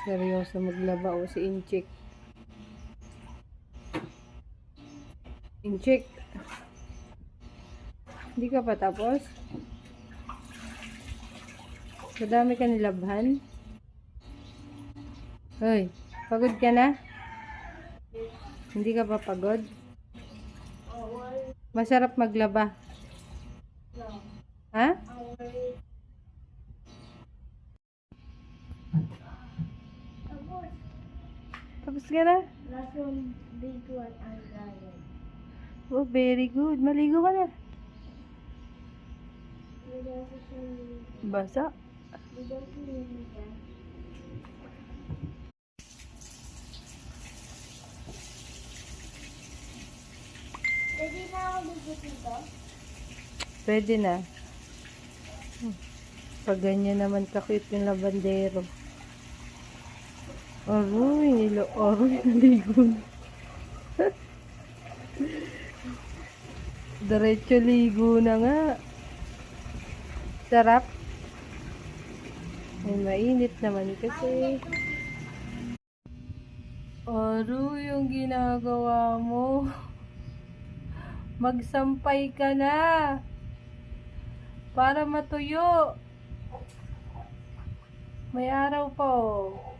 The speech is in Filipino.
Seryoso maglaba o si Inchik. Inchik. Hindi ka pa tapos? Madami ka nilabhan? Hoy, pagod ka na? Hindi ka pa pagod? Masarap maglaba. Ha? Tapos ka na? Last one, big one, and lion. Oh, very good. Maligo ka na. Basa. Pwede na ako dito dito? Pwede na. Pag ganyan naman kakit yung labandero. Aroy, naligo na. Diretso ligo na nga. Sarap. Ay, mainit naman kasi. Aroy, yung ginagawa mo. Magsampay ka na. Para matuyo. May araw pa oh.